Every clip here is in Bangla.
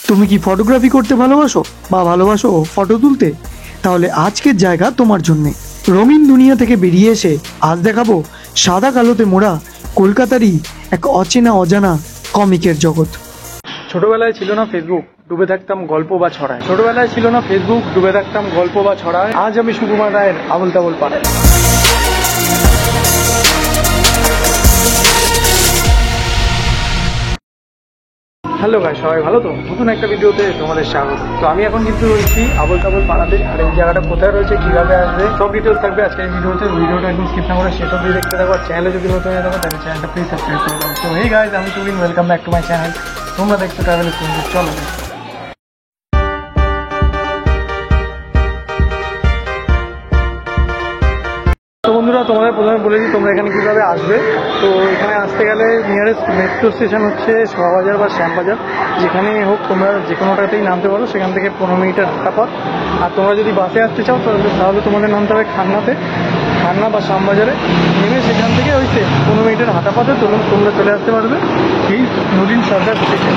তুমি কি ফটোগ্রাফি করতে ভালোবাসো বা ভালোবাসো ফটো তুলতে? তাহলে আজকের জায়গা তোমার জন্যে। রঙিন দুনিয়া থেকে বেরিয়ে এসে আজ দেখাবো সাদা কালোতে মোড়া কলকাতারই এক অচেনা অজানা কমিকের জগৎ। ছোটবেলায় ছিল না ফেসবুক, ডুবে থাকতাম গল্প বা ছড়ায়। ছোটবেলায় ছিল না ফেসবুক, ডুবে থাকতাম গল্প বা ছড়ায়। আজ আমি সুকুমার রায়ের আবোল তাবোল পাড়ায়। হ্যালো গাইস, সবাই ভালো তো? নতুন একটা ভিডিওতে তোমাদের স্বাগত। তো আমি এখন কিন্তু রয়েছি আবোল তাবোল পাড়াতে। আর এই জায়গাটা কোথায় রয়েছে, কিভাবে আসবে, সব ডিটেলস থাকবে আজকে এই ভিডিওতে। ভিডিওটা একদম স্কিপ না করে শেষ অবধি দেখতে থাকো। আর চ্যানেলে যদি নতুন হয়ে থাকো তাহলে চ্যানেলটা প্লিজ সাবস্ক্রাইব করে দাও। তো এই গাইস, আমি Tulin, welcome back to my channel. তোমরা দেখছো ট্রাভেল স্টুডিও। চলো। তো বন্ধুরা, তোমাদের প্রথমে বলেছি তোমরা এখানে কীভাবে আসবে। তো এখানে আসতে গেলে নিয়ারেস্ট মেট্রো স্টেশন হচ্ছে শোভাবাজার বা শ্যামবাজার। যেখানে হোক তোমরা যে কোনোটাতেই নামতে পারো। সেখান থেকে 15 মিনিটের হাঁটা পথ। আর তোমরা যদি বাসে আসতে চাও তাহলে তোমাদের নামতে হবে খান্না বা শ্যামবাজারে নেমে সেখান থেকে ওই 15 মিনিটের হাঁটা পথে তোমরা চলে আসতে পারবে এই নলিন সরকার স্টেশন।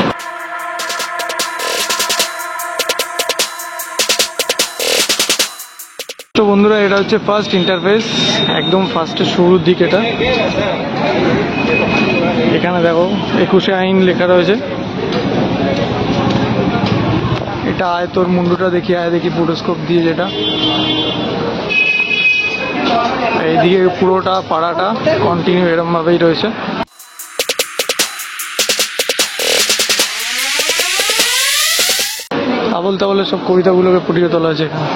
তো বন্ধুরা, এটা হচ্ছে ফার্স্ট ইন্টারফেস, একদম ফার্স্টের শুরুর দিক। এটা এখানে দেখো 21শে আইন লেখা রয়েছে। এটা আয় তোর মুন্ডুটা দেখি, আয় দেখি ফটোস্কোপ দিয়ে। যেটা এইদিকে পুরোটা পাড়াটা কন্টিনিউ এরম ভাবেই রয়েছে। আবোল তাবোলের সব কবিতাগুলোকে ফুটিয়ে তোলা আছে এখানে।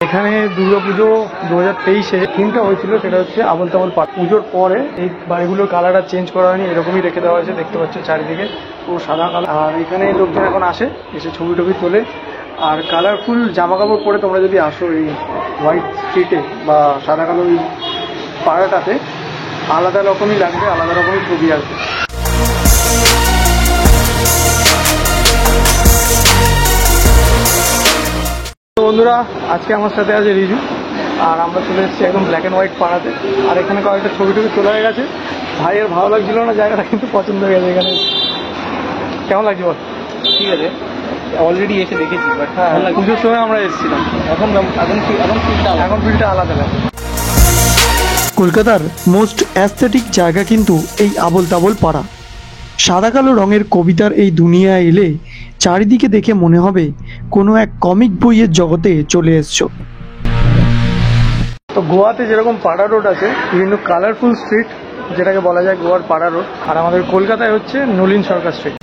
এখানে দুর্গাপুজো 2023-এ থিমটা হয়েছিল, সেটা হচ্ছে আবোল তাবোল পাড়া। পুজোর পরে এই বাড়িগুলোর কালারটা চেঞ্জ করা হয়নি, এরকমই রেখে দেওয়া হয়েছে। দেখতে পাচ্ছ চারিদিকে পুরো সাদা কালার। আর এখানে লোকজন এখন আসে, এসে ছবি টবি তোলে। আর কালারফুল জামা কাপড় পরে তোমরা যদি আসো এই হোয়াইট স্ট্রিটে বা সাদা কালো এই পাড়াটাতে, আলাদা রকমই লাগবে, আলাদা রকমই ছবি আসবে। বন্ধুরা, আজকে আমার সাথে আছে রিজু। আর আমরা চলে এসেছি একদম ব্ল্যাক অ্যান্ড হোয়াইট পাড়াতে। আর এখানে কয়েকটা ছবি টবি তোলা হয়ে গেছে। ভাইয়ের ভালো লাগছিল না জায়গাটা, কিন্তু পছন্দ হয়ে গেছে। এখানে কেমন লাগছে বল? ঠিক আছে, অলরেডি এসে দেখেছি, বাট হ্যাঁ, পুজোর সময় আমরা এসেছিলাম। এখন ফিলটা আলাদা লাগে। কলকাতার মোস্ট অ্যাস্থেটিক জায়গা কিন্তু এই আবোল তাবোল পাড়া। সাদা কালো রঙের কবিতার এই দুনিয়ায় এলে চারিদিকে দেখে মনে হবে কোনো এক কমিক বইয়ের জগতে চলে এসছো। তো গোয়াতে যেরকম পাড়া রোড আছে, বিভিন্ন কালারফুল স্ট্রিট, যেটাকে বলা যায় গোয়ার পাড়া রোড। আর আমাদের কলকাতায় হচ্ছে নলিন সরকার স্ট্রিট।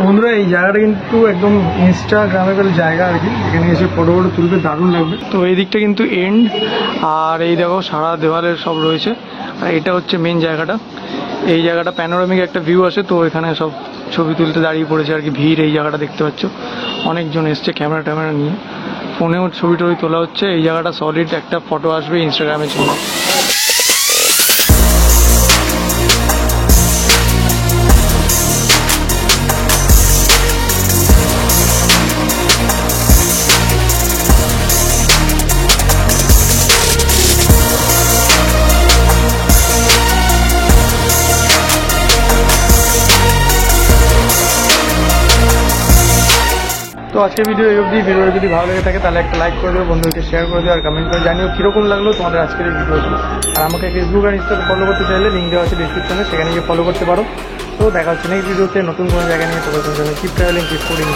বন্ধুরা, এই জায়গাটা কিন্তু একদম ইনস্টাগ্রামেবল জায়গা আর কি। এখানে এসে ফটো তুলবে, দারুণ লাগবে। তো এই দিকটা কিন্তু এন্ড। আর এই দেখো সারা দেওয়ালের সব রয়েছে। আর এটা হচ্ছে মেন জায়গাটা। এই জায়গাটা প্যানোরামিক একটা ভিউ আছে। তো এখানে সব ছবি তুলতে দাঁড়িয়ে পড়েছে আর কি ভিড়। এই জায়গাটা দেখতে পাচ্ছ, অনেকজন এসছে ক্যামেরা ট্যামেরা নিয়ে, ফোনেও ছবি টবি তোলা হচ্ছে। এই জায়গাটা সলিড একটা ফটো আসবে ইনস্টাগ্রামের জন্য। তো আজকের ভিডিও এই অবধি। ভিডিও যদি ভালো লেগে থাকে তাহলে একটা লাইক করে দেবো, বন্ধুদেরকে শেয়ার করে দিও, আর কমেন্ট করে জানিও কীরকম লাগলো তোমাদের আজকের এই ভিডিওটি। আর আমাকে ফেসবুক আর ইনস্টাতে ফলো করতে চাইলে লিঙ্ক দেওয়া আছে ডিসক্রিপশনে, সেখানে গিয়ে ফলো করতে পারো। তো দেখা হচ্ছে নেক্সট ভিডিওতে নতুন কোনো জায়গা নিয়ে। তো কিপ ট্রাভেলিং, কিপ ফুডিং।